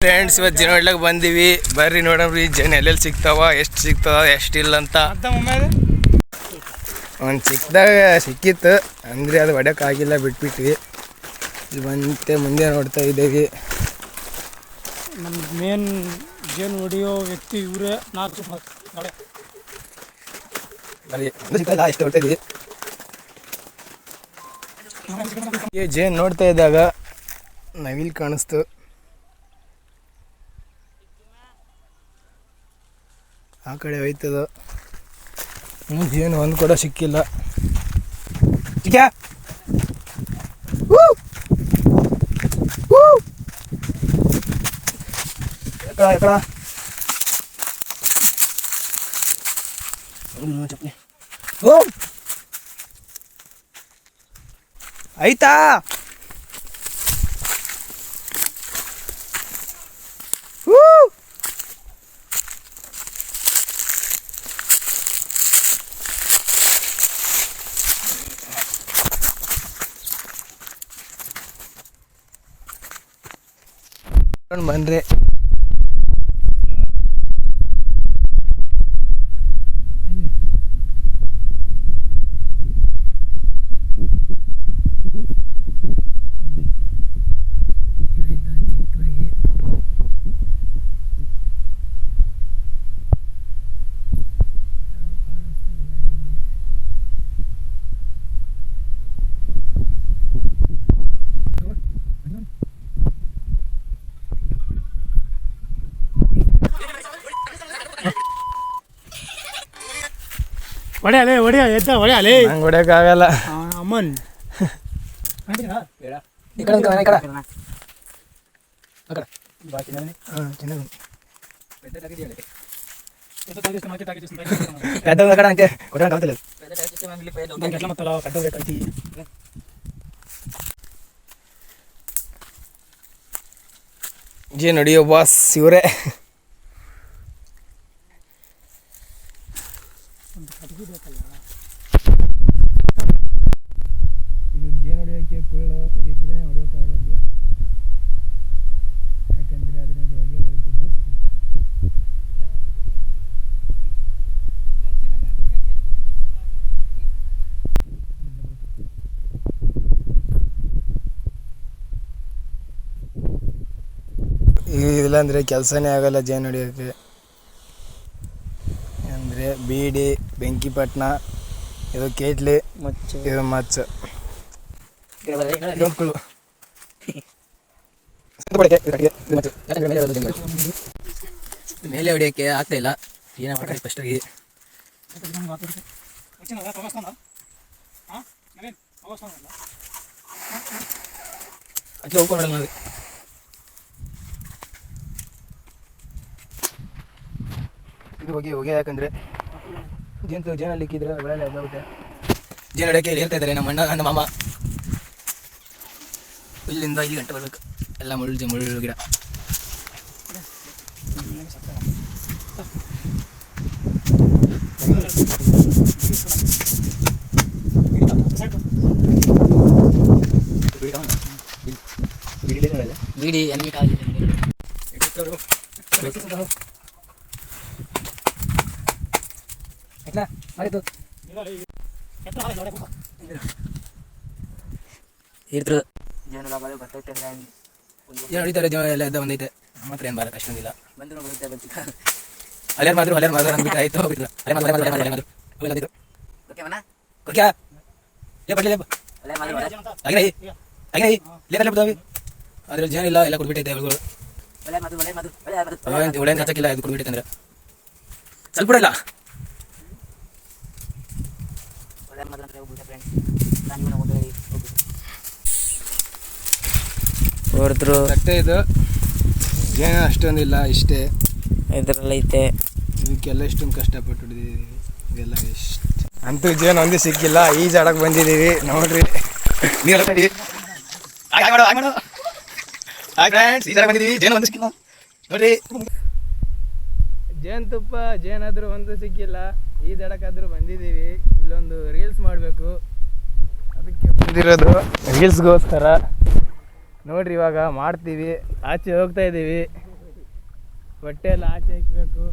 Friends ಇವತ್ತು ಜೇನು ಹೊಡ್ಲಿಕ್ಕೆ ಬಂದೀವಿ. ಬರ್ರಿ ನೋಡಮ್ರಿ ಜೇನು ಎಲ್ಲೆಲ್ಲಿ ಸಿಗ್ತಾವ, ಎಷ್ಟು ಸಿಗ್ತದ ಎಷ್ಟಿಲ್ಲ ಅಂತ. ಒಂದು ಸಿಕ್ಕಿದಾಗ ಸಿಕ್ಕಿತ್ತು ಅಂದರೆ ಅದು ಹೊಡ್ಯೋಕ್ಕಾಗಿಲ್ಲ, ಬಿಟ್ಬಿಟ್ವಿ. ಇಲ್ಲಿ ಬಂತೆ ಮುಂದೆ ನೋಡ್ತಾ ಇದ್ದೀವಿ. ನಮ್ಮ ಮೇನ್ ಜೇನು ಹೊಡೆಯೋ ವ್ಯಕ್ತಿ ಇವರೇ. ಎಷ್ಟು ಹೊಡ್ತಿದ್ವಿ. ಜೇನು ನೋಡ್ತಾ ಇದ್ದಾಗ ನವಿಲ್ ಕಾಣಿಸ್ತು. ಆ ಕಡೆ ಹೋಯ್ತದ. ಜೇನು ಒಂದು ಕೂಡ ಸಿಕ್ಕಿಲ್ಲ. ಆಯ್ತಾ ಬನ್ರಿ. ಹೊಡೆಯಲೇ ಹೊಡೆಯ ಎದ್ದ ಹೊಡೆಯಲೇ. ನಂಗೆ ಹೊಡ್ಯೋಕ್ಕಾಗಲ್ಲ. ಅಮ್ಮನ್ ಜೇನು ಹೊಡಿಯೋ ಬಾಸ್ ಇವರೇ. ಇದು ಜೇನು ಹೊಡಿಯೋಕ್ಕೆ ಕುಳ್ಳು ಇದಿದ್ರೆ ಹೊಡಿಯೋಕ್ಕಾಗಲ್ಲ, ಯಾಕಂದರೆ ಅದರಿಂದ ಹೊಗೆ ಬರುತ್ತೆ ಜಾಸ್ತಿ. ಇದಿಲ್ಲ ಅಂದರೆ ಕೆಲಸನೇ ಆಗಲ್ಲ ಜೇನು ಹೊಡಿಯೋಕ್ಕೆ. ಅಂದರೆ ಬೀಡಿ, ಬೆಂಕಿಪಟ್ಟಣ, ಇದು ಕೇಟ್ಲಿ, ಇದು ಮಚ್ಚು. ಮೇಲೆ ಹೊಡಿಯೋಕ್ಕೆ ಆಗ್ತಾ ಇಲ್ಲ. ಏನ ಮಾಡ್ರಿ ಫಸ್ಟಾಗಿ ಹೋಗ್ಕೊಂಡು ಇದು ಹೋಗಿ ಯಾಕಂದರೆ ಜೇನಲ್ಲಿ ಇಕ್ಕಿದ್ರೆ ಒಳ್ಳೆ ಆಗುತ್ತೆ. ಜೇನು ಹೊಡಿಯೋಕ್ಕೆ ಹೇಳ್ತಾ ಇದ್ದಾರೆ ನಮ್ಮ ಅಣ್ಣ ನಮ್ಮ ಮಾಮ. ಇಲ್ಲಿಂದ ಇಲ್ಲಿ ಗಂಟೆ ಬರ್ಬೇಕು. ಎಲ್ಲ ಮುಳ್ಳು ಗಿಡ. ಬೀಡಿ ಹೊಡಿತಾರೆ. ಎಲ್ಲ ಎದ್ದ ಬಂದೈತೆ. ನಮ್ಮ ಹತ್ರ ಏನು ಬರಕ್ಕೆ ಅಷ್ಟೊಂದಿಲ್ಲ. ಅಲ್ಲೇ ಮಾದ್ರು ಅಂದ್ಬಿಟ್ಟು ಆಯ್ತು. ಹೋಗ್ಬಿಟ್ರು ಅದ್ರಲ್ಲಿ ಜೇನಿಲ್ಲ, ಎಲ್ಲ ಕುಡ್ಬಿಟ್ಟೈತೆ. ಒಳ್ಳೆ ಹಚ್ಚಕ್ಕಿಲ್ಲ, ಅದು ಕುಡ್ಬಿಟ್ಟೈತೆ ಅಂದ್ರೆ ಸ್ವಲ್ಪ ಇಲ್ಲ. ಹೊಡೆದ್ರು ಕಟ್ಟೆ. ಇದು ಜೇನು ಅಷ್ಟೊಂದಿಲ್ಲ, ಇಷ್ಟೇ ಇದರಲ್ಲಿ ಐತೆ. ಇದಕ್ಕೆಲ್ಲ ಇಷ್ಟೊಂದು ಕಷ್ಟಪಟ್ಟು ಹಿಡಿದಿದ್ದೀವಿ. ಇದೆಲ್ಲ ಎಷ್ಟು ಅಂತೂ ಜೇನು ಒಂದೇ ಸಿಕ್ಕಿಲ್ಲ. ಈ ಜಾಡಕ್ಕೆ ಬಂದಿದ್ದೀವಿ ನೋಡ್ರಿ. ನೀರು ಈ ಜಾಡಕ್ಕೆ ಬಂದಿದ್ದೀವಿ. ಜೇನು ಒಂದು ಸಿಕ್ಕಿಲ್ಲ ನೋಡ್ರಿ. ಜೇನುತುಪ್ಪ ಜೇನಾದರೂ ಒಂದು ಸಿಕ್ಕಿಲ್ಲ. ಈ ದಡಕ್ಕಾದ್ರೂ ಬಂದಿದ್ದೀವಿ. ಇಲ್ಲೊಂದು ರೀಲ್ಸ್ ಮಾಡಬೇಕು, ಅದಕ್ಕೆ ಬಂದಿರೋದು. ರೀಲ್ಸ್ಗೋಸ್ಕರ ನೋಡ್ರಿ. ಇವಾಗ ಮಾಡ್ತೀವಿ. ಆಚೆ ಹೋಗ್ತಾ ಇದ್ದೀವಿ. ಬಟ್ಟೆ ಎಲ್ಲ ಆಚೆ ಇಕ್ಬೇಕು.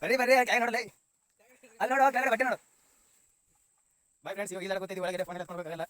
ಬರ್ರಿ ಬರ್ರಿ ಕೆಳಗೆ ನೋಡಲ್ಲ, ಅಲ್ಲಿ ನೋಡು ಕೆಳಗಡೆ ಬಟ್ಟೆ ನೋಡು. ಬಾಯ್ ಫ್ರೆಂಡ್ಸ್, ಇವಾಗ ಈಜಾಡ ಗೊತ್ತಿದ್ದೀವಿ, ಒಳಗಡೆ ಫೋನ್ ಎಲ್ಲ ನೋಡ್ಬೇಕಾಗಲ್ಲ.